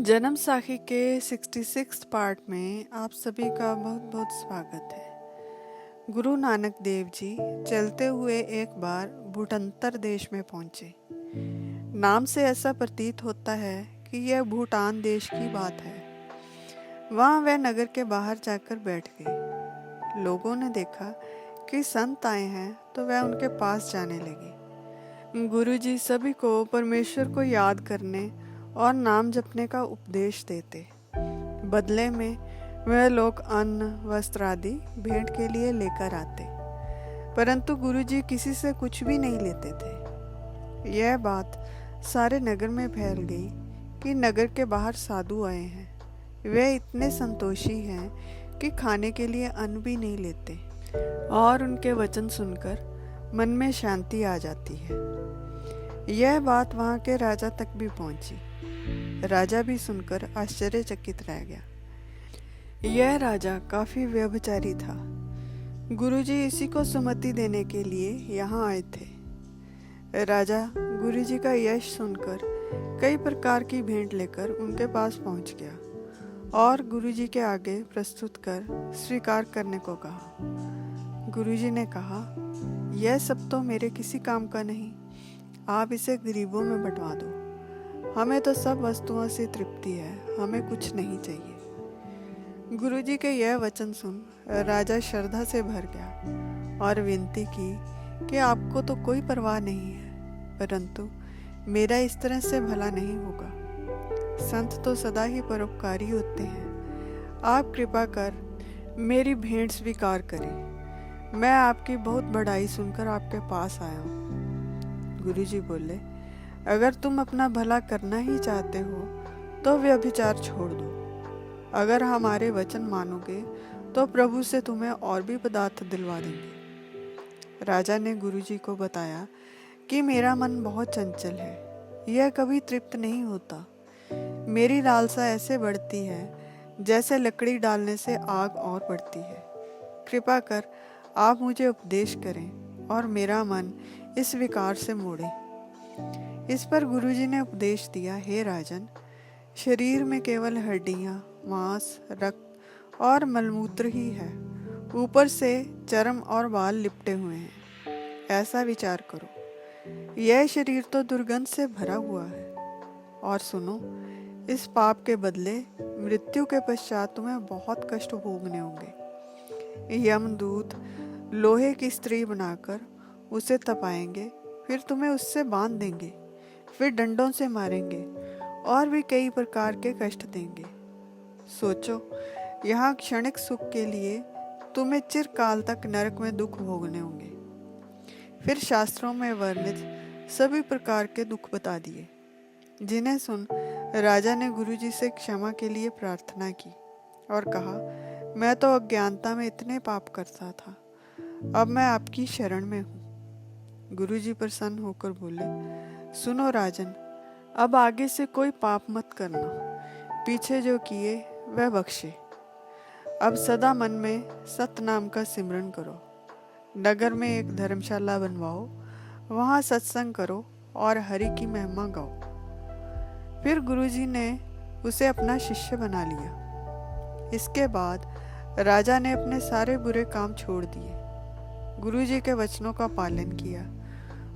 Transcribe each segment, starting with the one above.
जन्म साखी के 66 पार्ट में आप सभी का बहुत बहुत स्वागत है। गुरु नानक देव जी चलते हुए एक बार भूटांतर देश में पहुंचे। नाम से ऐसा प्रतीत होता है कि यह भूटान देश की बात है। वहां वे नगर के बाहर जाकर बैठ गए। लोगों ने देखा कि संत आए हैं तो वह उनके पास जाने लगे। गुरुजी सभी को परमेश्वर को याद करने और नाम जपने का उपदेश देते। बदले में वह लोग अन्न वस्त्र आदि भेंट के लिए लेकर आते, परंतु गुरुजी किसी से कुछ भी नहीं लेते थे। यह बात सारे नगर में फैल गई कि नगर के बाहर साधु आए हैं। वे इतने संतोषी हैं कि खाने के लिए अन्न भी नहीं लेते और उनके वचन सुनकर मन में शांति आ जाती है। यह बात वहाँ के राजा तक भी पहुंची। राजा भी सुनकर आश्चर्यचकित रह गया। यह राजा काफी व्यभिचारी था। गुरुजी इसी को सुमति देने के लिए यहाँ आए थे। राजा गुरुजी का यश सुनकर कई प्रकार की भेंट लेकर उनके पास पहुंच गया और गुरुजी के आगे प्रस्तुत कर स्वीकार करने को कहा। गुरुजी ने कहा, यह सब तो मेरे किसी काम का नहीं, आप इसे गरीबों में बंटवा दो। हमें तो सब वस्तुओं से तृप्ति है, हमें कुछ नहीं चाहिए। गुरुजी के यह वचन सुन राजा श्रद्धा से भर गया और विनती की कि आपको तो कोई परवाह नहीं है, परंतु मेरा इस तरह से भला नहीं होगा। संत तो सदा ही परोपकारी होते हैं। आप कृपा कर मेरी भेंट स्वीकार करें। मैं आपकी बहुत बड़ाई सुनकर आपके पास आया हूँ। गुरुजी बोले, अगर तुम अपना भला करना ही चाहते हो तो व्यभिचार छोड़ दो। अगर हमारे वचन मानोगे तो प्रभु से तुम्हें और भी पदार्थ दिलवा देंगे। राजा ने गुरुजी को बताया कि मेरा मन बहुत चंचल है, यह कभी तृप्त नहीं होता। मेरी लालसा ऐसे बढ़ती है जैसे लकड़ी डालने से आग और बढ़ती है। कृपा कर आप मुझे उपदेश करें और मेरा मन इस विकार से मोड़े। इस पर गुरुजी ने उपदेश दिया, हे राजन, शरीर में केवल हड्डियां, मांस, रक्त और मलमूत्र ही है। ऊपर से चर्म और बाल लिपटे हुए हैं। ऐसा विचार करो, यह शरीर तो दुर्गंध से भरा हुआ है। और सुनो, इस पाप के बदले मृत्यु के पश्चात तुम्हें बहुत कष्ट भोगने होंगे। यमदूत लोहे की स्त्री बनाकर उसे तपाएंगे, फिर तुम्हें उससे बांध देंगे, फिर डंडों से मारेंगे और भी कई प्रकार के कष्ट देंगे। सोचो, यहाँ क्षणिक सुख के लिए तुम्हें चिरकाल तक नरक में दुख भोगने होंगे। फिर शास्त्रों में वर्णित सभी प्रकार के दुख बता दिए, जिन्हें सुन राजा ने गुरुजी से क्षमा के लिए प्रार्थना की और कहा, मैं तो अज्ञानता में इतने पाप करता था, अब मैं आपकी शरण में हूँ। गुरुजी प्रसन्न होकर बोले, सुनो राजन, अब आगे से कोई पाप मत करना। पीछे जो किए वह बख्शे। अब सदा मन में सत नाम का सिमरन करो। नगर में एक धर्मशाला बनवाओ, वहाँ सत्संग करो और हरि की महिमा गाओ। फिर गुरुजी ने उसे अपना शिष्य बना लिया। इसके बाद राजा ने अपने सारे बुरे काम छोड़ दिए, गुरुजी के वचनों का पालन किया।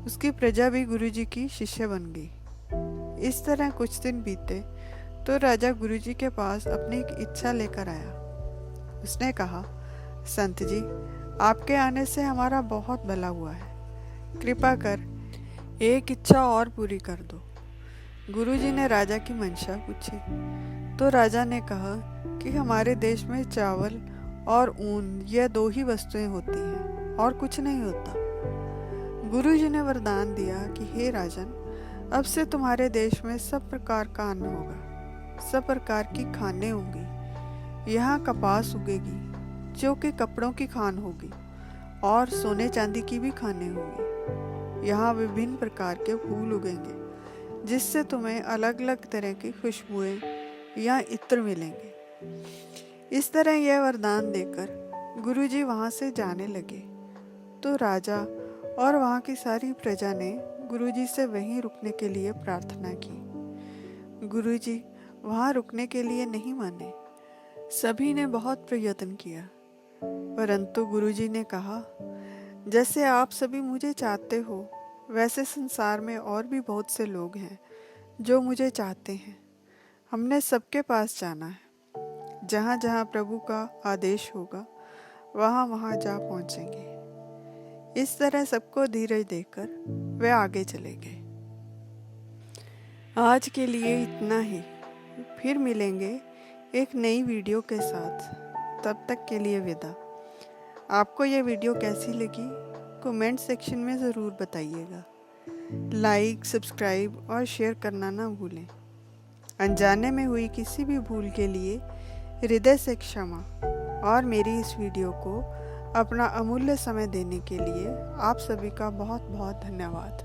उसकी प्रजा भी गुरुजी की शिष्य बन गई। इस तरह कुछ दिन बीते तो राजा गुरुजी के पास अपनी एक इच्छा लेकर आया। उसने कहा, संत जी, आपके आने से हमारा बहुत भला हुआ है। कृपा कर एक इच्छा और पूरी कर दो। गुरुजी ने राजा की मंशा पूछी तो राजा ने कहा कि हमारे देश में चावल और ऊन, यह दो ही वस्तुएं होती हैं और कुछ नहीं होता। गुरुजी ने वरदान दिया कि हे राजन, अब से तुम्हारे देश में सब प्रकार का अन्न होगा, सब प्रकार की खानें होंगी। यहाँ कपास उगेगी जो कि कपड़ों की खान होगी और सोने चांदी की भी खानें होंगी। यहाँ विभिन्न प्रकार के फूल उगेंगे जिससे तुम्हें अलग अलग तरह की खुशबुएं या इत्र मिलेंगे। इस तरह यह वरदान देकर गुरुजी वहाँ से जाने लगे तो राजा और वहाँ की सारी प्रजा ने गुरुजी से वहीं रुकने के लिए प्रार्थना की। गुरुजी वहाँ रुकने के लिए नहीं माने। सभी ने बहुत प्रयत्न किया, परंतु गुरुजी ने कहा, जैसे आप सभी मुझे चाहते हो, वैसे संसार में और भी बहुत से लोग हैं जो मुझे चाहते हैं। हमने सबके पास जाना है। जहाँ जहाँ प्रभु का आदेश होगा, वहाँ वहाँ जा पहुँचेंगे। इस तरह सबको धीरज देकर वे आगे चले गए। आज के लिए इतना ही। फिर मिलेंगे एक नई वीडियो के साथ। तब तक के लिए विदा। आपको ये वीडियो कैसी लगी कमेंट सेक्शन में ज़रूर बताइएगा। लाइक, सब्सक्राइब और शेयर करना ना भूलें। अनजाने में हुई किसी भी भूल के लिए हृदय से क्षमा। और मेरी इस वीडियो को अपना अमूल्य समय देने के लिए आप सभी का बहुत बहुत धन्यवाद।